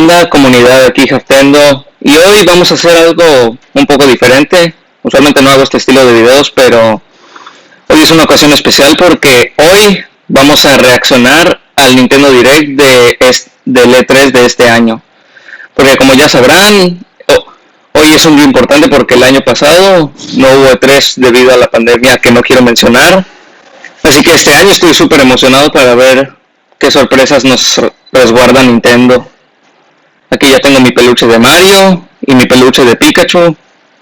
onda, comunidad de aquí Javtendo? Y hoy vamos a hacer algo un poco diferente. Usualmente no hago este estilo de videos, pero hoy es una ocasión especial porque hoy vamos a reaccionar al Nintendo Direct del E3 de este año. Porque como ya sabrán, hoy es un día importante porque el año pasado no hubo E3 debido a la pandemia que no quiero mencionar. Así que este año estoy súper emocionado para ver qué sorpresas nos resguarda Nintendo. Aquí ya tengo mi peluche de Mario y mi peluche de Pikachu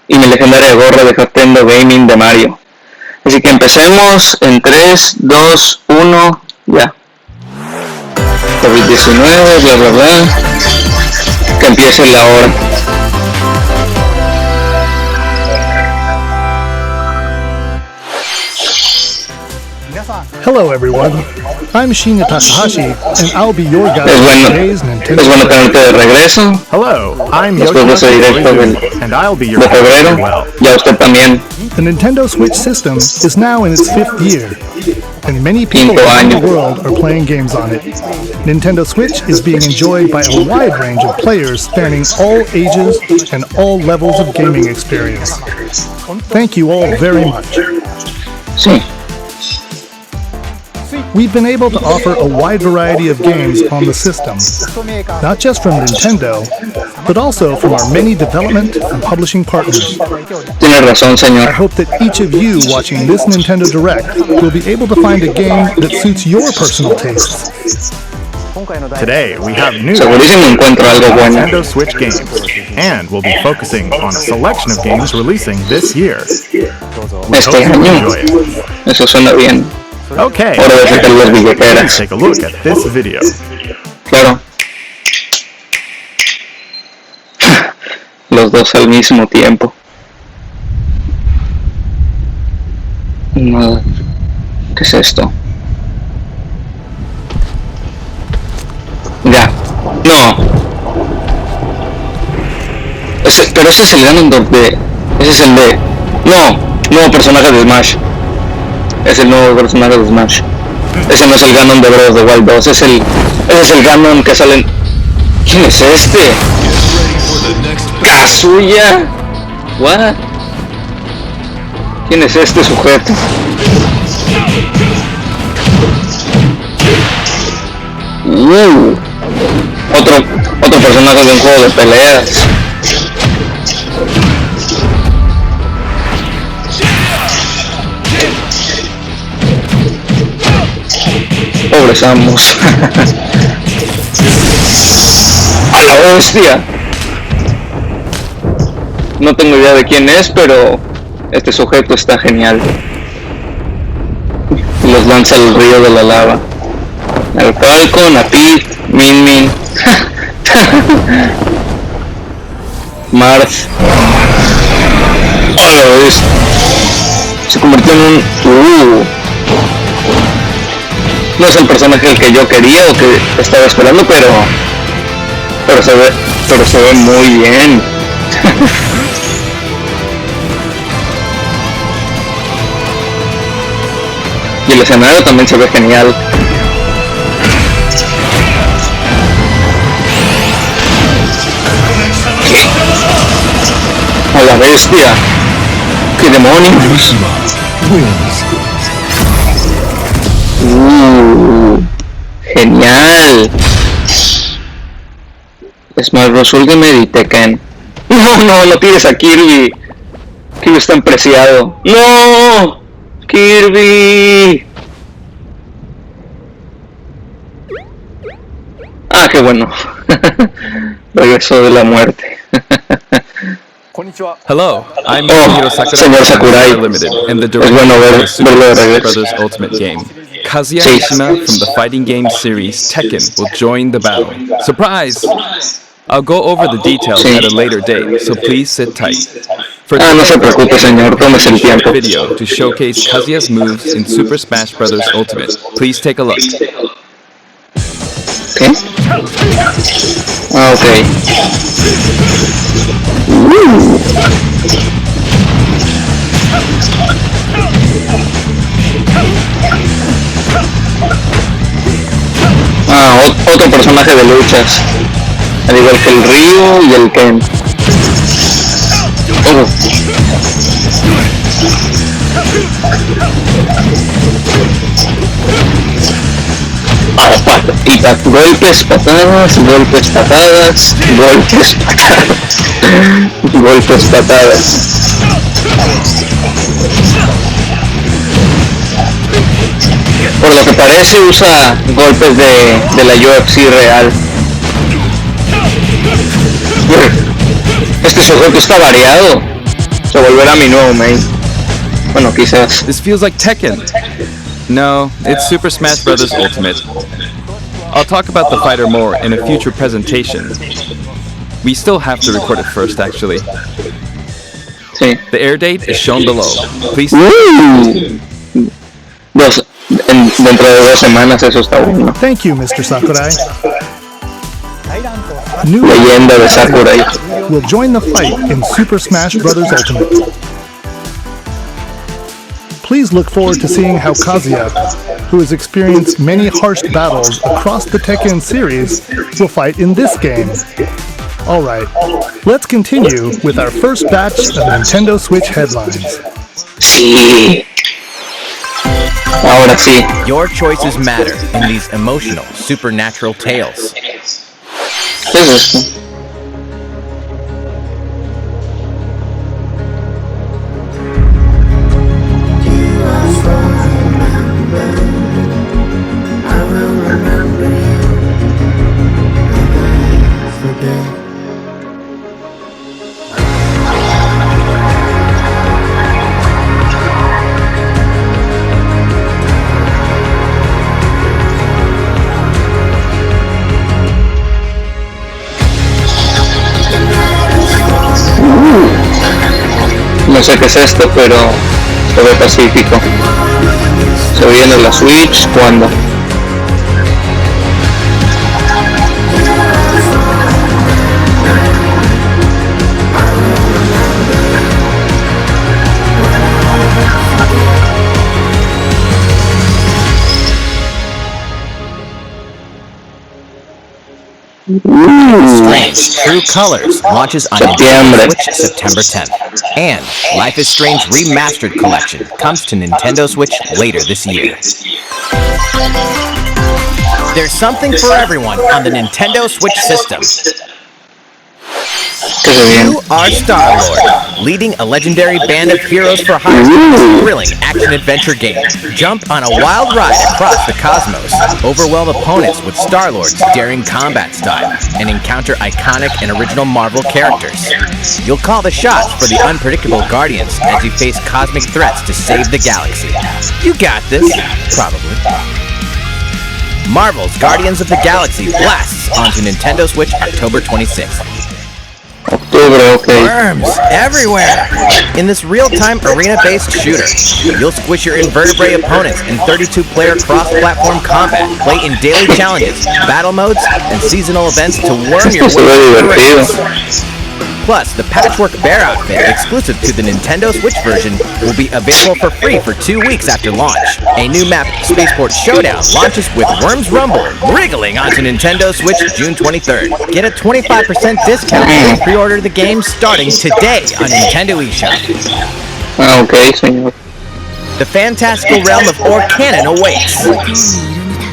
y mi legendaria gorra de Javtendo Gaming de Mario. Así que empecemos en 3, 2, 1, ya. COVID-19, bla bla bla. Que empiece la hora. Hello everyone, I'm Shinya Takahashi, and I'll be your guide for today's Nintendo. Es bueno tenerte de regreso. Hello, I'm Después de ese directo and I'll be your de febrero. as well. Ya usted también. The Nintendo Switch system is now in its 5th year, and many people around the world are playing games on it. Nintendo Switch is being enjoyed by a wide range of players spanning all ages and all levels of gaming experience. Thank you all very much. Sí. We've been able to offer a wide variety of games on the system, not just from Nintendo, but also from our many development and publishing partners. Tiene razón, I señor. hope that each of you watching this Nintendo Direct will be able to find a game that suits your personal tastes. Today we have new Segurísimo encuentro algo bueno. Nintendo Switch games, and we'll be focusing on a selection of games releasing this year. We Este hope you año. enjoy it. Eso suena bien. Okay, Ahora voy a sacar las please billeteras. take a look at this video. Claro. Los dos al mismo tiempo. No. ¿Qué es esto? Ya. No. Pero ese es el Ganondorf de... Ese es el de... No. Nuevo personaje de Smash. Es el nuevo personaje de Smash. Ese no es el Ganon de Breath of the Wild 2. Ese es el Ganon que sale en... ¿Quién es este? ¿Kazuya? ¿What? ¿Quién es este sujeto? Otro personaje de un juego de peleas. Pobres amos. ¡A la bestia! No tengo idea de quién es, pero este sujeto está genial. Los lanza al río de la lava. Al Falcon, a Pete, Min Min. Marth. ¡A la bestia! Se convirtió en un... No es el personaje el que yo quería o que estaba esperando, pero se ve muy bien. Y el escenario también se ve genial. ¿Qué? A la bestia. ¿Qué demonios? Genial. Smash Bros. Ultimate y Tekken. No tires a Kirby. Kirby es tan preciado. ¡No! ¡Kirby! Ah, qué bueno. Regresó de la muerte. Hello, I'm Oh, señor Sakurai. Limited, and the Es director bueno of the Super verlo de Smash regreso. Brothers Ultimate game. Kazuya Sí. Mishima from the fighting game series Tekken will join the battle. Surprise! I'll go over the details Sí. at a later date, so please sit tight. For Ah, no se preocupe, señor. Tómese el tiempo. video to showcase Kazuya's moves in Super Smash Brothers Ultimate. Please take a look. ¿Qué? Ah, ok. Ah, otro personaje de luchas. al igual que el Ryu y el Ken. Golpes, patadas, golpes, patadas, golpes, patadas, golpes, patadas. Por lo que parece usa golpes de la UFC real. Este sujeto está variado. Se volverá mi nuevo main. Bueno, quizás. This feels like Tekken. No, it's Super Smash Bros. Ultimate. I'll talk about the fighter more in a future presentation. We still have to record it first, actually. Sí. The air date is shown below. Please. Dentro de 2 semanas, eso está bueno. Thank you, Mr. Sakurai. New Leyenda de Sakurai will join the fight in Super Smash Bros. Ultimate. Please look forward to seeing how Kazuya, who has experienced many harsh battles across the Tekken series, will fight in this game. Alright, let's continue with our first batch of Nintendo Switch headlines. Sí. Ahora sí. Your choices matter in these emotional, supernatural tales. ¿Qué es esto? No sé qué es esto, pero se ve pacífico. Se viene la Switch, ¿cuándo? Strange True Colors launches on Nintendo Switch September 10th. And Life is Strange Remastered Collection comes to Nintendo Switch later this year. There's something for everyone on the Nintendo Switch system. You are Star-Lord, leading a legendary band of heroes for hire in a thrilling action-adventure game. Jump on a wild ride across the cosmos, overwhelm opponents with Star-Lord's daring combat style, and encounter iconic and original Marvel characters. You'll call the shots for the unpredictable Guardians as you face cosmic threats to save the galaxy. You got this, probably. Marvel's Guardians of the Galaxy blasts onto Nintendo Switch October 26th. Okay. Worms everywhere! In this real-time arena-based shooter, you'll squish your invertebrate opponents in 32-player cross-platform combat, play in daily challenges, battle modes, and seasonal events to worm your way through races. Plus, the Patchwork Bear outfit, exclusive to the Nintendo Switch version, will be available for free for 2 weeks after launch. A new map, Spaceport Showdown, launches with Worms Rumble, wriggling onto Nintendo Switch June 23rd. Get a 25% discount and pre-order the game starting today on Nintendo eShop. Okay, señor. The fantastical realm of Orcanon awaits.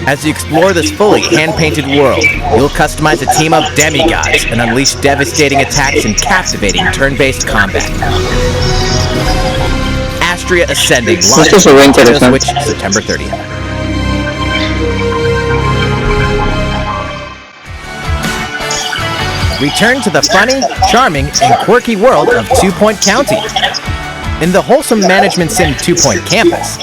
As you explore this fully hand-painted world, you'll customize a team of demigods and unleash devastating attacks and captivating turn-based combat. Astria Ascending launches on Nintendo Switch September 30th. Return to the funny, charming, and quirky world of 2 Point County. In the wholesome management sim 2 Point Campus,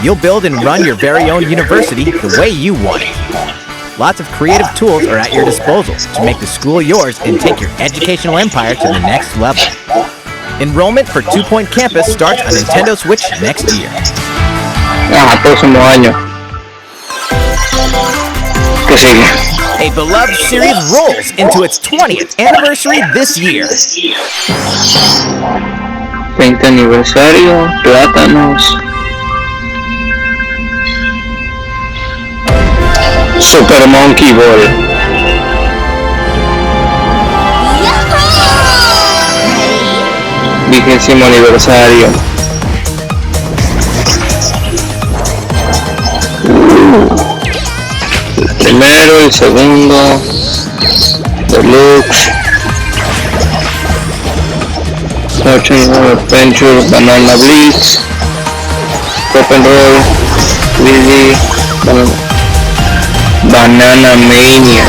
you'll build and run your very own university the way you want it. Lots of creative tools are at your disposal to make the school yours and take your educational empire to the next level. Enrollment for 2 Point Campus starts on Nintendo Switch next year. Próximo año. ¿Qué sigue? A beloved series rolls into its 20th anniversary this year. 20 aniversario, plátanos. Super Monkey Ball. 20º aniversario. El primero, el segundo, Deluxe, Fortune Adventure, Banana Blitz, Pop and Roll, 3D, Banana Mania.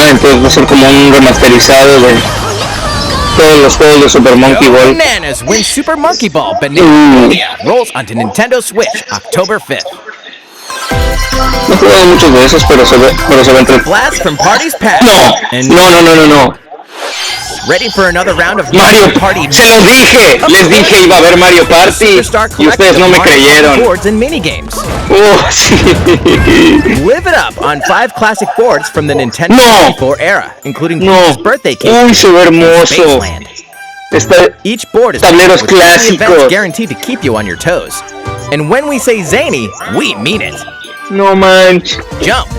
Entonces va a ser como un remasterizado de todos los juegos de Super Monkey Ball. Bananas wins Super Monkey Ball Banana rolls onto Nintendo Switch October 5th. No he jugado muchos de esos, pero se ve entre... Blast from Party's Past. No. Ready for another round of Mario Party. Se los dije, les dije iba a haber Mario Party y ustedes no me creyeron. Boards and minigames. Sí. Live it up on 5 classic boards from the Nintendo 64 era, including Peach's birthday cake. Uy, se ve hermoso. Each board is tableros with 50 events clásicos. guaranteed to keep you on your toes. And when we say zany, we mean it. No manches. Jump.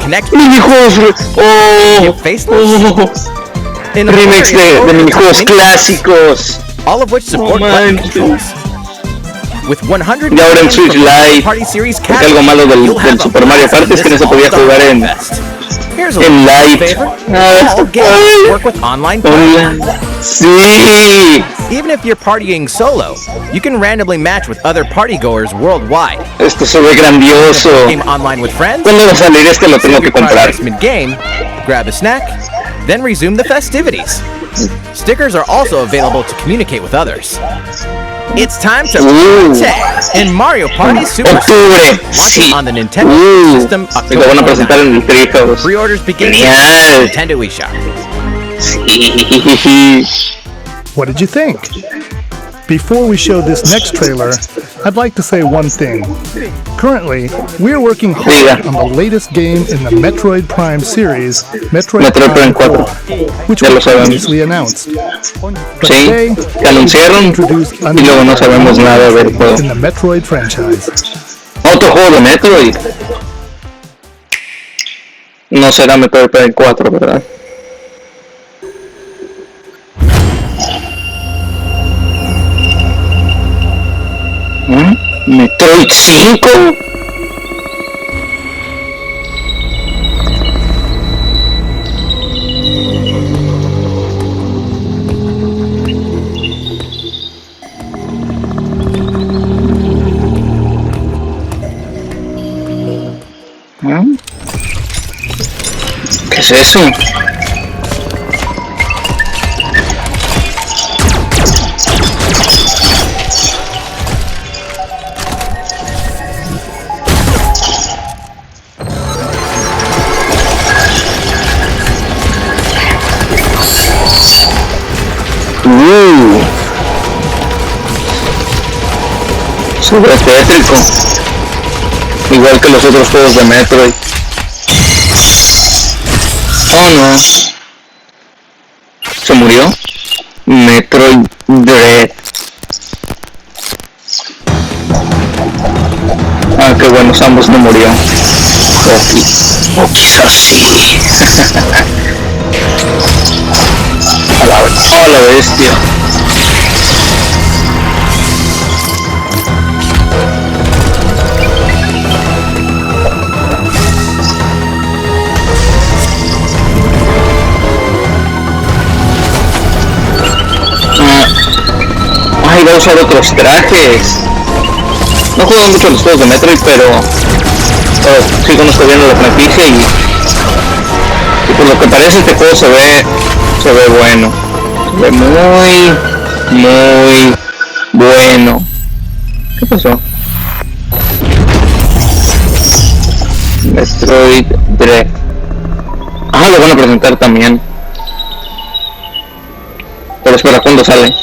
Connect. Minijuegos. Faceless. Remix de minijuegos clásicos. All of which support button controls. With 100 y ahora en Switch Lite. Party Series Porque algo malo del Super Mario Party es que no se podía jugar en Lite. All games work with online play. Sí. Even if you're partying solo, you can randomly match with other partygoers worldwide. Esto se ve grandioso. Game online with friends. ¿Cuándo va a salir este? Lo tengo que comprar. Mid-game, grab a snack, then resume the festivities. Stickers are also available to communicate with others. It's time to party in Mario Party Superstar, launching on the Nintendo system October 9. Lo van a presentar en el Treehouse. Pre-orders begin Genial. at Nintendo eShop. Sí. What did you think? Before we show this next trailer, I'd like to say one thing. Currently, we're working hard on the latest game in the Metroid Prime series, Metroid Prime 4, which was previously announced. But today, que anunciaron y luego no sabemos nada del juego. In the Metroid franchise. Otro juego de Metroid. No será Metroid Prime 4, ¿verdad? Metroid 5. ¿Qué es eso? Se ve tétrico, igual que los otros juegos de Metroid. Oh no, se murió. Metroid Dread. Qué bueno, Samus no murió. O quizás sí. A la bestia. Va a usar otros trajes. No juego mucho los juegos de Metroid, pero sí conozco bien la franquicia y por lo que parece este juego se ve bueno. Se ve muy bueno. ¿Qué pasó? Metroid Dread. Lo van a presentar también. Pero espera, ¿cuándo sale?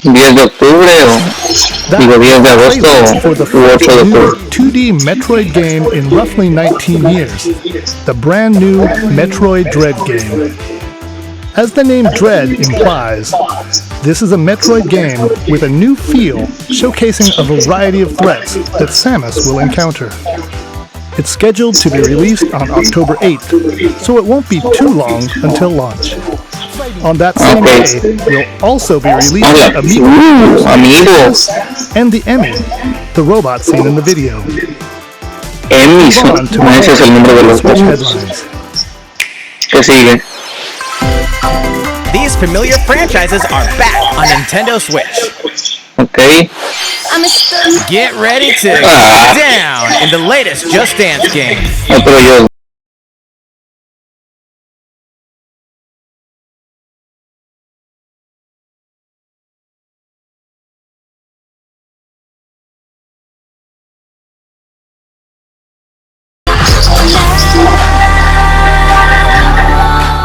¿10 de octubre o digo 10 de agosto o 8 de octubre? 2D Metroid game in roughly 19 years. The brand new Metroid Dread game. As the name Dread implies, this is a Metroid game with a new feel, showcasing a variety of threats that Samus will encounter. It's scheduled to be released on October 8th, so it won't be too long until launch. On that same day, we'll also be releasing Amiibos and the Emmy, the robot seen in the video. Emmy, ese es el nombre de los headlines. ¿Qué sigue? These familiar franchises are back on Nintendo Switch. Okay. Get ready to get down in the latest Just Dance game. Otro yo.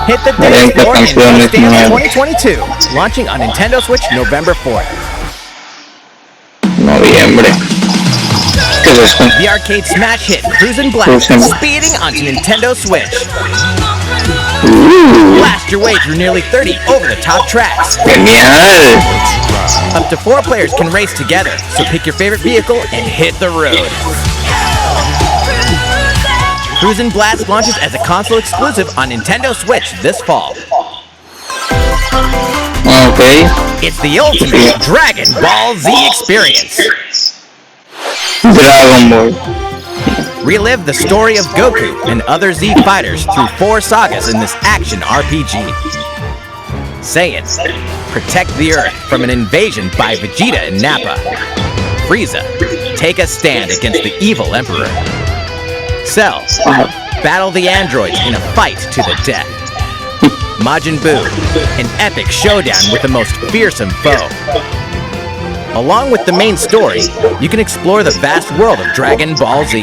Hit the dance floor in Just Dance 2022, launching on Nintendo Switch November 4th. Noviembre. ¿Qué es esto? The arcade smash hit Cruisin' Blast speeding onto Nintendo Switch. Blast your way through nearly 30 over-the-top tracks. Genial. Up to 4 players can race together, so pick your favorite vehicle and hit the road. Cruisin' Blast launches as a console exclusive on Nintendo Switch this fall. Okay. It's the ultimate Dragon Ball Z experience. Dragon Ball. Relive the story of Goku and other Z fighters through 4 sagas in this action RPG. Saiyan, protect the Earth from an invasion by Vegeta and Nappa. Frieza, take a stand against the evil Emperor. Cell, battle the androids in a fight to the death. Majin Buu, an epic showdown with the most fearsome foe. Along with the main story, you can explore the vast world of Dragon Ball Z.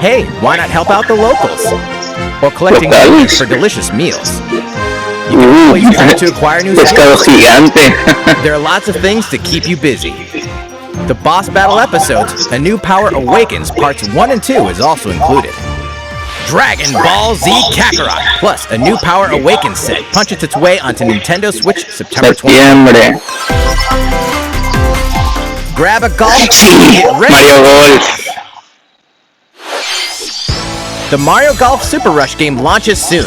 Hey, why not help out the locals? Or collecting goodies for delicious meals. You can always try to acquire new skills. There are lots of things to keep you busy. The boss battle episodes, A New Power Awakens Parts 1 and 2 is also included. Dragon Ball Z Kakarot, plus A New Power Awakens set punches its way onto Nintendo Switch September 20th. Grab a golf and get ready. Mario Golf. The Mario Golf Super Rush game launches soon.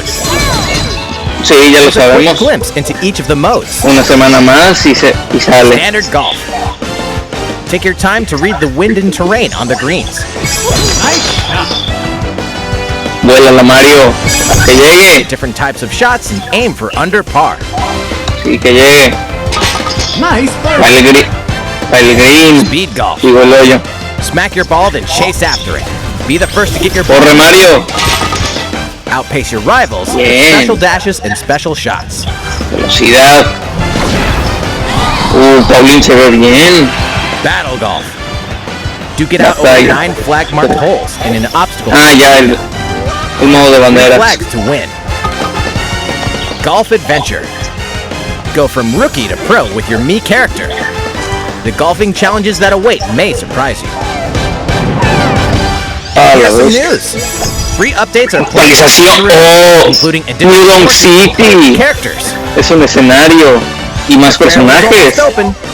Sí, ya lo There's a quick sabemos. glimpse into each of the modes. Una semana más y sale. Standard Golf. Take your time to read the wind and terrain on the greens. Vuela la Mario. Que llegue. Different types of shots and aim for under par. Sí, que llegue. Nice. Para el green. Speed Golf. Digo el hoyo. Smack your ball, then chase after it. Be the first to get your ball. Corre Mario. Outpace your rivals with Bien. special dashes and special shots. Velocidad. Paulín se ve bien. Battle Golf. Duke it out over 9 flag-marked holes in an obstacle. Ya, el modo de banderas. Flags to win. Golf Adventure. Go from rookie to pro with your Mii character. The golfing challenges that await may surprise you. Here's some news. Free updates are planned, including additional City. characters. Es un escenario y más personajes.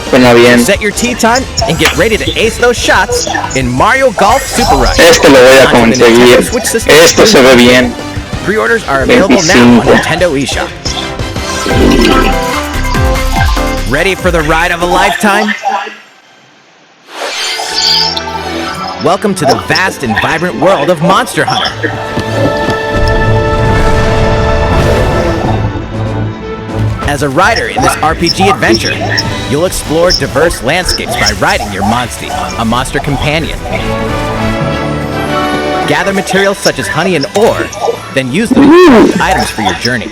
Suena bien. Set your tee time and get ready to ace those shots in Mario Golf Super Rush. Este lo voy a conseguir. Esto se ve bien. Pre-orders are available now on Nintendo eShop. Ready for the ride of a lifetime? Welcome to the vast and vibrant world of Monster Hunter. As a rider in this RPG adventure, you'll explore diverse landscapes by riding your Monstie, a monster companion. Gather materials such as honey and ore, then use them to craft items for your journey.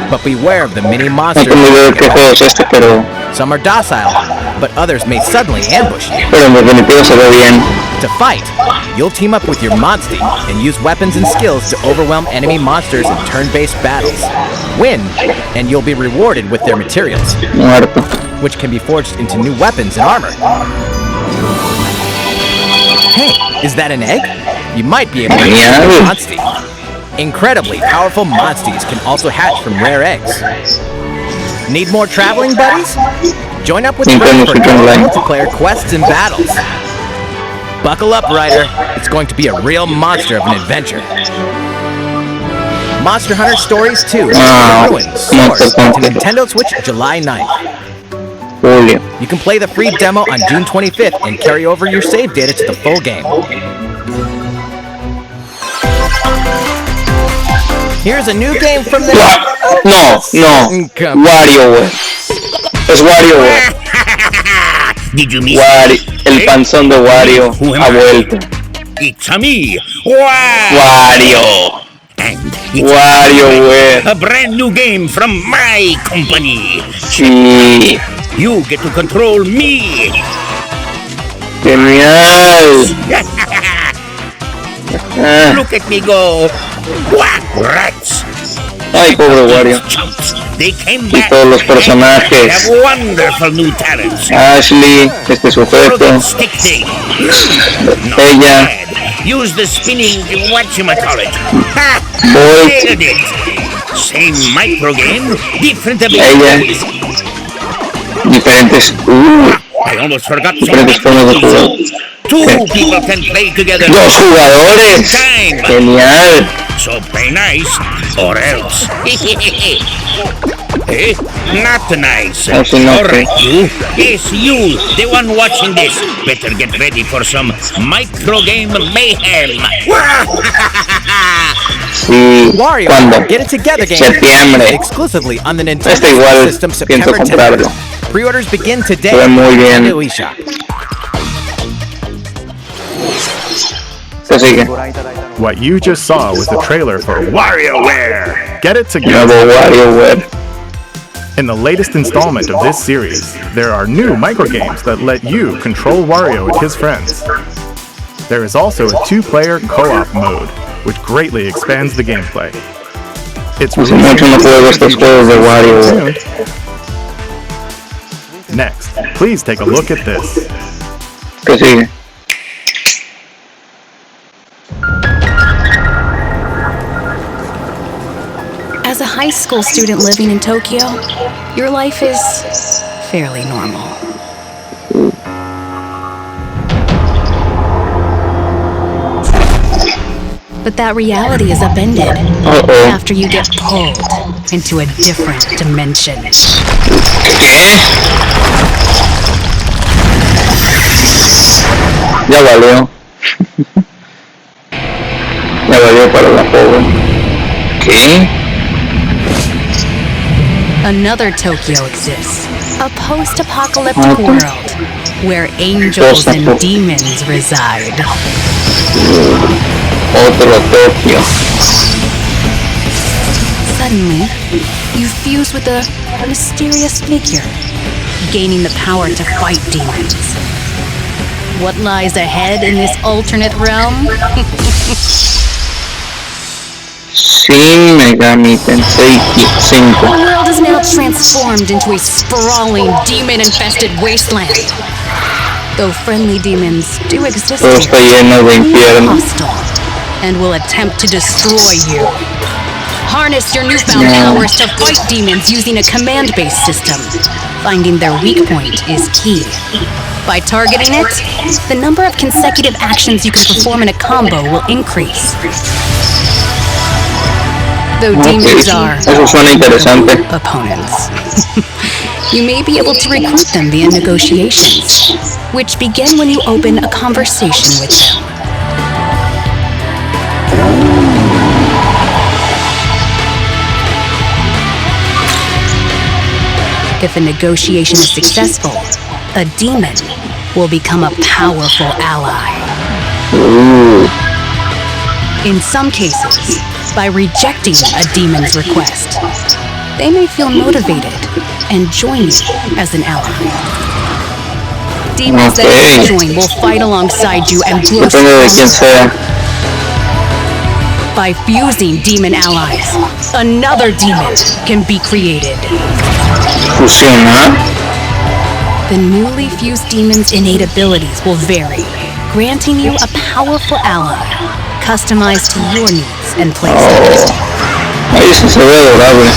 But beware of the mini No monsters. tengo idea de qué juego es este, pero Some are docile, but others may suddenly ambush you. en definitivo se ve bien. To fight, you'll team up with your Monstie and use weapons and skills to overwhelm enemy monsters in turn-based battles. Win, and you'll be rewarded with their materials, Muerto. which can be forged into new weapons and armor. Hey, is that an egg? You might be able to use your Monstie. Incredibly powerful monsters can also hatch from rare eggs. Need more traveling buddies? Join up with friends for multiplayer quests and battles. Buckle up, Ryder. It's going to be a real monster of an adventure. Monster Hunter Stories 2, Ruin Source to Nintendo Switch July 9th. You can play the free demo on June 25th and carry over your save data to the full game. Here's a new game from the... No, WarioWare. Es WarioWare. Did you miss El panzón de Wario ha vuelto. It's a me, Wario. And WarioWare. a brand new game from my company. Sí. You get to control me. Genial. Look at me go. Whack rats. Ay, pobre Wario. They came Y back todos los and personajes. have wonderful new talents. Ashley, este sujeto. Stick thing. Not Ella. bad. Use the spinning whatchamacallit. Ha! Bolt. Nailed it. Same micro game, different Ella. abilities. Diferentes. I almost forgot Diferentes formas de jugar. Two people can play together. ¡Dos jugadores! Time. Genial. So play nice or else. Eh? Not nice. Así no, Alright, you. Yes, you, the one watching this. Better get ready for some micro game mayhem. Sí. Wario, ¿Cuándo? Get It Together game. Septiembre. Exclusively on the Nintendo Este igual System pienso September 10th. comprarlo. Pre-orders begin today. Se ve muy bien. at the eShop. Se sigue. What you just saw was the trailer for WarioWare. Get it together. Nuevo WarioWare. In the latest installment of this series, there are new microgames that let you control Wario and his friends. There is also a 2-player co-op mode, which greatly expands the gameplay. It's Hace mucho no juego estos juegos de WarioWare. Next, please take a look at this. ¿Qué sigue? As a high school student living in Tokyo, your life is fairly normal. But that reality is upended after you get pulled into a different dimension. ¿Qué? Ya valió. Ya valió para la pobre. ¿Qué? Another Tokyo exists, a post-apocalyptic world where angels and demons reside. Otro Tokio. Suddenly, you fuse with a mysterious figure, gaining the power to fight demons. What lies ahead in this alternate realm? Shin Megami Tensei 5. The world is now transformed into a sprawling, demon-infested wasteland. Though friendly demons do exist, Todo está lleno de infierno. hostile and will attempt to destroy you. Harness your newfound powers to fight demons using a command-based system. Finding their weak point is key. By targeting it, the number of consecutive actions you can perform in a combo will increase. Though demons are Eso suena interesante. opponents, you may be able to recruit them via negotiations, which begin when you open a conversation with them. If a negotiation is successful, a demon will become a powerful ally. In some cases, by rejecting a demon's request, they may feel motivated and join you as an ally. Demons that you join will fight alongside you and grow Depende de quién stronger. sea. By fusing demon allies, another demon can be created. Fusionar. The newly fused demon's innate abilities will vary, granting you a powerful ally, customized to your needs pets and playstations. Ahí sí se ve adorable.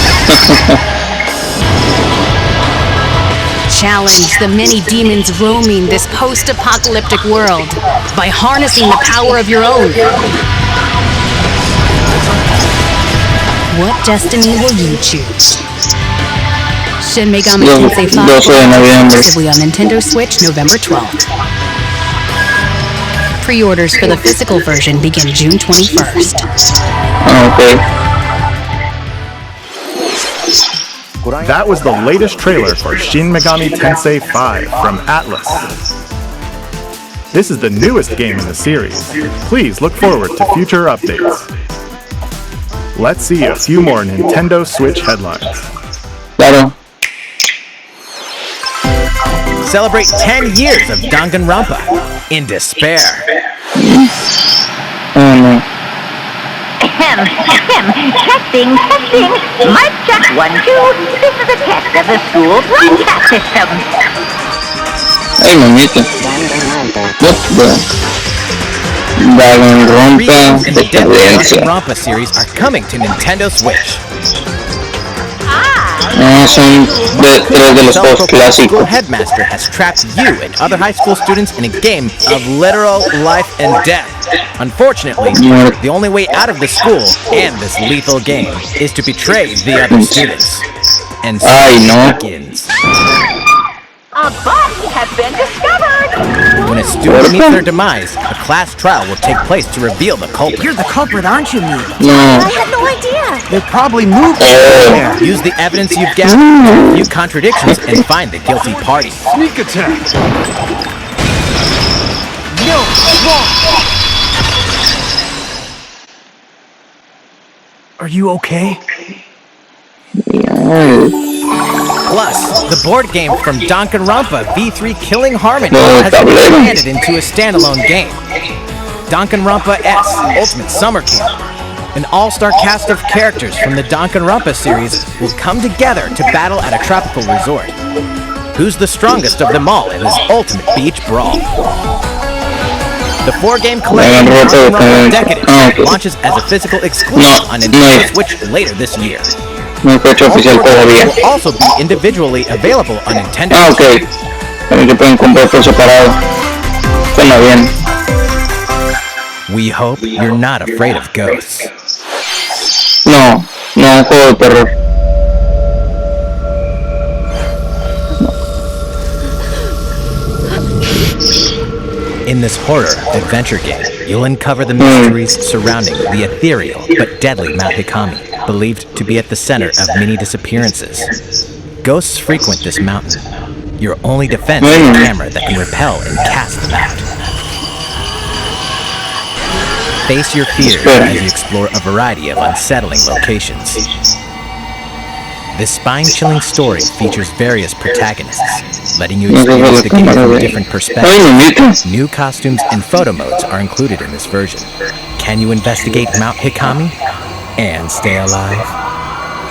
Challenge the many demons roaming this post-apocalyptic world by harnessing the power of your own. What destiny will you choose? Shin Megami Tensei 5 exclusively on Nintendo Switch November 12th. Pre-orders for the physical version begin June 21st. Okay. That was the latest trailer for Shin Megami Tensei 5 from Atlas. This is the newest game in the series. Please look forward to future updates. Let's see a few more Nintendo Switch headlines. Claro. Celebrate 10 years of Danganronpa in despair. Oh no. Testing. Mic check 1, 2. This is a test of the school broadcast system. Ay, mamita. What the? Danganronpa In the decadencia. Danganronpa series are coming to Nintendo Switch. Son tres de los juegos School clásicos. headmaster has trapped you and other high school students in a game of literal life and death. Unfortunately, the only way out of the school and this lethal game is to betray the other students. And so it begins. A body has been discovered! When a student meets their demise, a class trial will take place to reveal the culprit. You're the culprit, aren't you, Mia? No. I had no idea! They probably moved there. Use the evidence you've gathered, view contradictions, and find the guilty party. Sneak attack! No! Are you okay? Plus, the board game from Danganronpa V3 Killing Harmony No, has been está bien. expanded into a standalone game. Danganronpa S Ultimate Summer Camp. An all-star cast of characters from the Danganronpa series will come together to battle at a tropical resort. Who's the strongest of them all in this ultimate beach brawl? The 4-game collection Danganronpa Decadence launches as a physical exclusive on Nintendo Switch later this year. No fue hecho oficial todavía. Will also be individually available on Nintendo Ah, ok. También se pueden comprar por separado. Suena bien. We hope you're not afraid of ghosts. No, un juego de terror. In this horror adventure game, you'll uncover the mysteries surrounding the ethereal but deadly Mount Hikami, believed to be at the center of many disappearances. Ghosts frequent this mountain. Your only defense is a camera that can repel and cast them out. Face your fears as you explore a variety of unsettling locations. This spine-chilling story features various protagonists, letting you experience the game from different perspectives. New costumes and photo modes are included in this version. Can you investigate Mount Hikami and stay alive?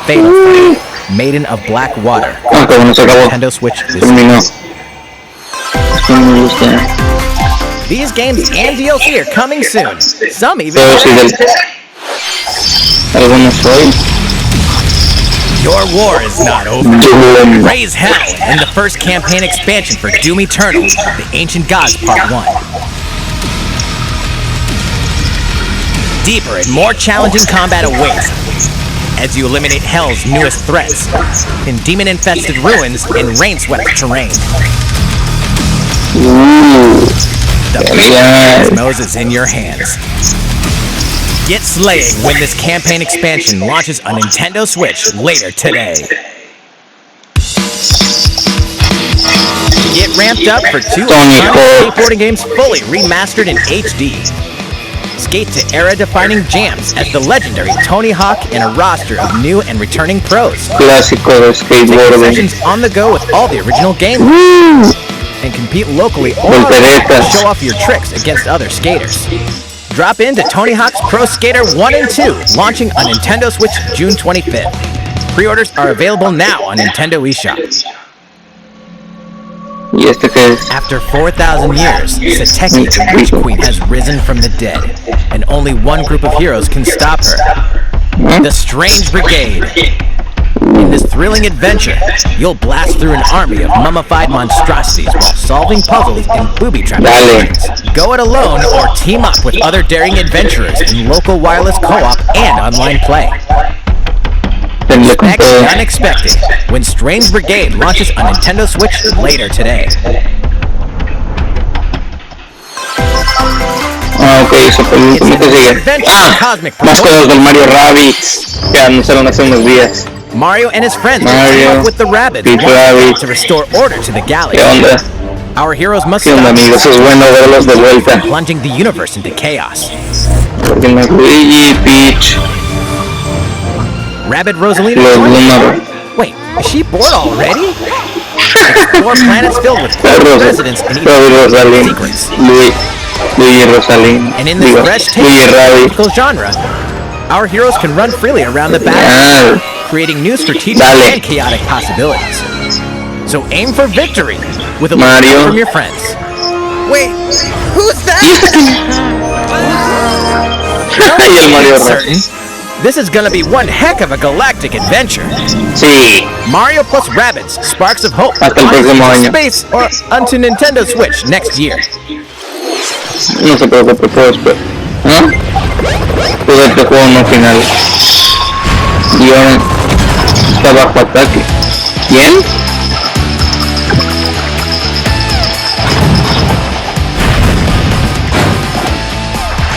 Fatal Fight, Maiden of Black Water, Nintendo Switch this week. These games and DLC are coming soon. Some even. Your war is not over. Raise hell in the first campaign expansion for Doom Eternal, The Ancient Gods Part 1. Deeper and more challenging combat awaits as you eliminate Hell's newest threats in demon-infested ruins and rain-swept terrain. The cosmos is in your hands. Get slaying when this campaign expansion launches on Nintendo Switch later today. Get ramped up for 2 skateboarding games fully remastered in HD. Skate to era-defining jams as the legendary Tony Hawk and a roster of new and returning pros. Clásico de skateboarding. Sessions on the go with all the original games. And compete locally or to show off your tricks against other skaters. Drop into Tony Hawk's Pro Skater 1 and 2, launching on Nintendo Switch June 25th. Pre-orders are available now on Nintendo eShop. ¿Y este qué es? After 4,000 years, Sateki, the Witch Queen, has risen from the dead, and only one group of heroes can stop her. The Strange Brigade. In this thrilling adventure, you'll blast through an army of mummified monstrosities while solving puzzles in booby-trapped missions. Go it alone or team up with other daring adventurers in local wireless co-op and online play. Expect the unexpected when Strange Brigade launches on Nintendo Switch later today. Ah, ok, eso fue el último que sigue. Ah, más cosas del Mario Rabbids que anunciaron hace unos días. Mario and his friends team up with the Rabbids to restore order to the galaxy. ¿Qué onda? Our heroes must ¿Qué onda, amigos? Es bueno verlos de vuelta. Plunging the universe into chaos. Porque Luigi, Peach, Rabbid Rosalina. los Luna. Wait, is she bored already? Explore planets filled with residents and Rosalina. secrets. Luigi Rosalina. And in this fresh take genre, our heroes can run freely around the battle, creating new strategic and chaotic possibilities. So aim for victory with a Mario from your friends. Wait, who's that? Y el Mario certain. This is gonna be one heck of a galactic adventure. Sí. Mario plus Rabbids, Sparks of Hope. Hasta el próximo año. Space or onto Nintendo Switch next year. No se preocupe, puedo esperar. ¿Ah? Todo este juego no final. Y ahora está bajo ataque. ¿Quién?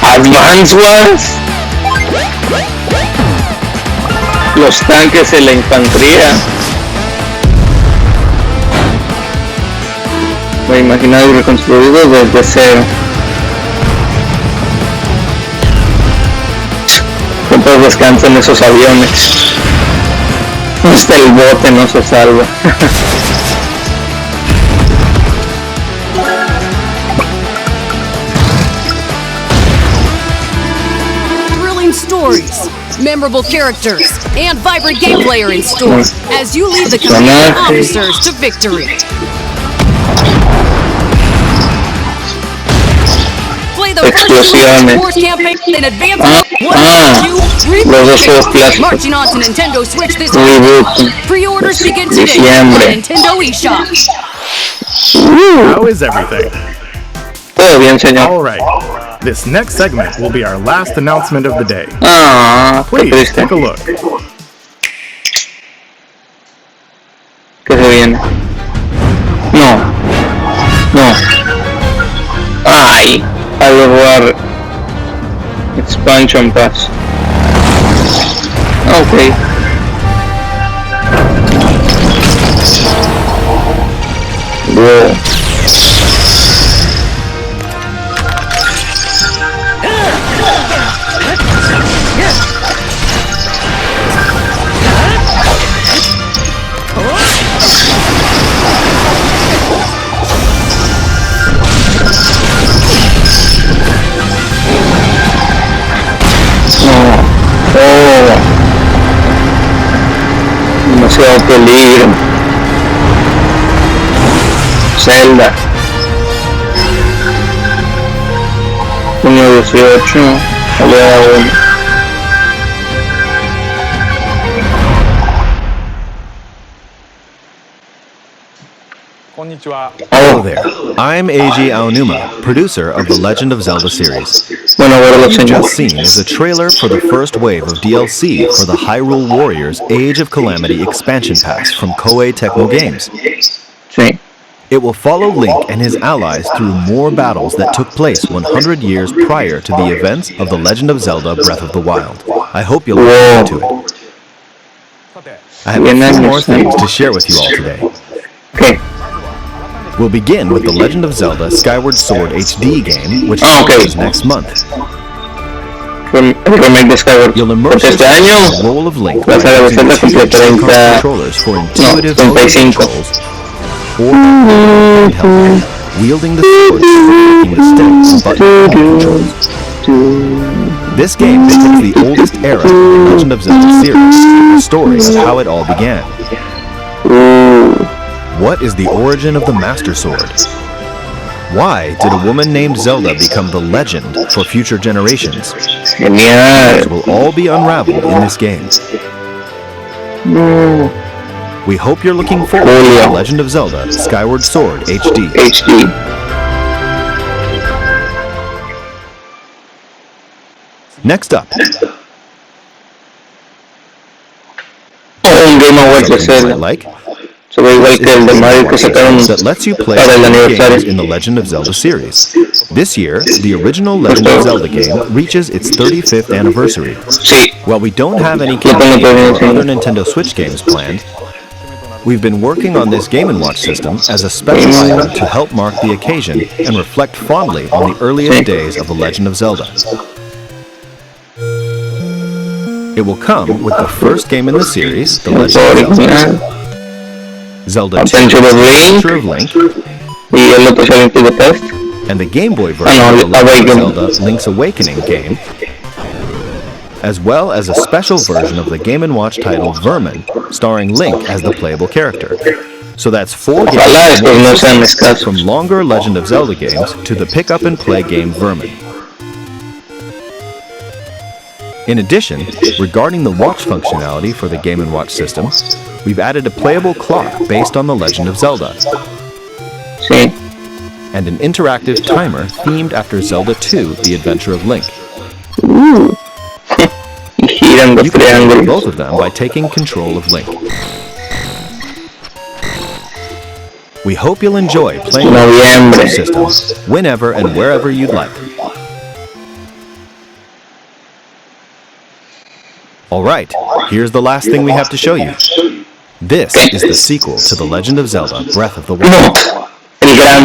Advance Wars. Los tanques de la infantería. Reimaginado y reconstruido desde cero. Siempre descansan esos aviones. Hasta el bote no se salva. Thrilling stories, memorable characters, and vibrant gameplay are in store as you lead the commanding officers to victory. Play the Explosiones. first campaign in advance. Los dos juegos clásicos. Marching on to Nintendo Switch this Reboot. Pre-orders begin today on Nintendo eShop. How is everything? Todo bien, señor. All right. This next segment will be our last announcement of the day. Ah, Please take a look. ¿Qué se viene? No. Ay, al jugar Expansion Pass. Ok. Wow. Demasiado peligro. Zelda. Junio 18, oleada 1. Hello there. I'm Eiji Aonuma, producer of the Legend of Zelda series. Bueno, What you've just seen is a trailer for the first wave of DLC for the Hyrule Warriors Age of Calamity expansion pass from Koei Tecmo Games. Sí. It will follow Link and his allies through more battles that took place 100 years prior to the events of The Legend of Zelda Breath of the Wild. I hope you'll look forward to it. I have a few more things to share with you all today. Okay. We'll begin with The Legend of Zelda Skyward Sword HD game, which launches next month. You'll immerse yourself in the role of Link by using two controllers for intuitive controls, or handheld, wielding the sword, clicking the sticks and button controls. This game depicts the oldest era of the Legend of Zelda series, the story of how it all began. What is the origin of the Master Sword? Why did a woman named Zelda become the legend for future generations? Genial. These will all be unraveled in this game. We hope you're looking forward to The Legend of Zelda Skyward Sword HD. Next up, un Game Awards de Zelda. Se ve igual que el de Mario que sacaron that lets you play para el aniversario. games in the Legend of Zelda series. This year, the original Legend of Zelda game reaches its 35th anniversary. Sí. While we don't have any campaign or other Nintendo Switch games planned, we've been working on this Game & Watch system as a special item to help mark the occasion and reflect fondly on the earliest days of The Legend of Zelda. It will come with the first game in the series, The Legend of Zelda. Zelda 2, Adventure of Link, y el otro es el Link to the Past. And the Game Boy version of The Legend of Zelda Link's Awakening game, as well as a special version of the Game & Watch title Vermin, starring Link as the playable character. So that's 4 games from longer Legend of Zelda games to the pick-up-and-play game Vermin. In addition, regarding the watch functionality for the Game & Watch system, we've added a playable clock based on The Legend of Zelda. Sí. And an interactive timer themed after Zelda 2, The Adventure of Link. You can control both of them by taking control of Link. We hope you'll enjoy playing the system whenever and wherever you'd like. Alright, here's the last thing we have to show you. This is the sequel to The Legend of Zelda Breath of the Wild.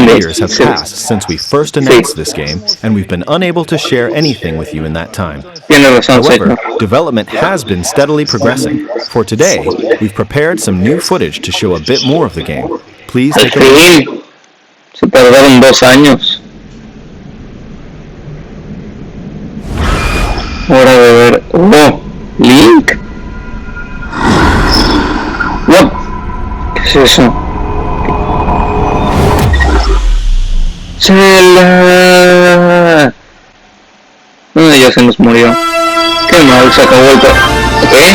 Years have passed since we first announced this game, and we've been unable to share anything with you in that time. However, development has been steadily progressing. For today, we've prepared some new footage to show a bit more of the game. Please take a look. Se tardaron 2 años. Hora de ver. Oh, Link. What? ¿Qué es eso? ¡Chela! No, ya se nos murió. Qué mal, se acabó el... ¿Qué?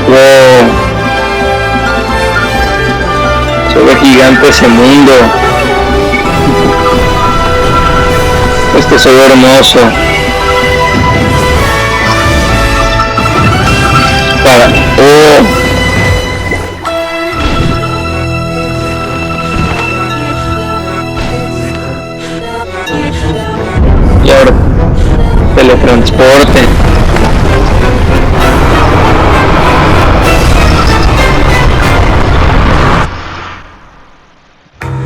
Wow. Se ve gigante ese mundo. Este se ve hermoso. Y ahora teletransporte.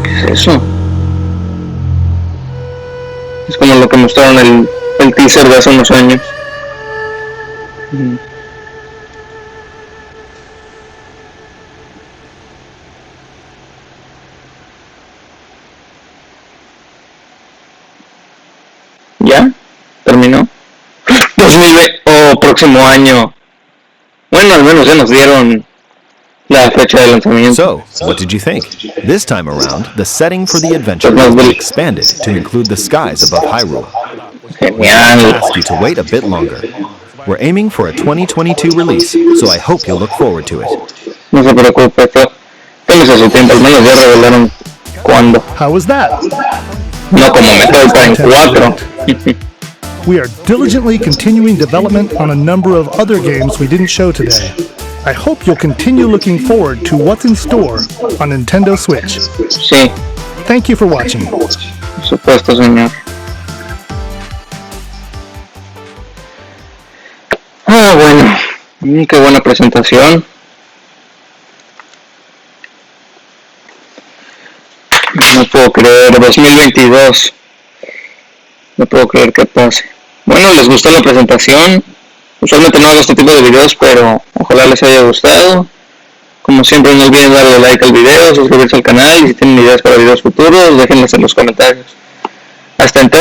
¿Qué es eso? Es como lo que mostraron el teaser de hace unos años. ¿Ya? ¿Terminó? 2020 o próximo año. Bueno, al menos ya nos dieron la fecha de lanzamiento. So, what did you think? This time around, the setting for the adventure has been expanded to include the skies above Hyrule. Genial. We ask you to wait a bit longer. We're aiming for a 2022 release, so I hope you'll look forward to it. No se preocupe, tómese su tiempo, al menos ya revelaron cuándo. How was that? No como Metroid Prime 4. We are diligently continuing development on a number of other games we didn't show today. I hope you'll continue looking forward to what's in store on Nintendo Switch. Sí. Thank you for watching. Por supuesto, señor. Bueno. Qué buena presentación. No puedo creer, 2022. No puedo creer que pase. Bueno, ¿les gustó la presentación? Usualmente no hago este tipo de videos, pero ojalá les haya gustado. Como siempre, no olviden darle like al video, suscribirse al canal y si tienen ideas para videos futuros, déjenlas en los comentarios. Hasta entonces.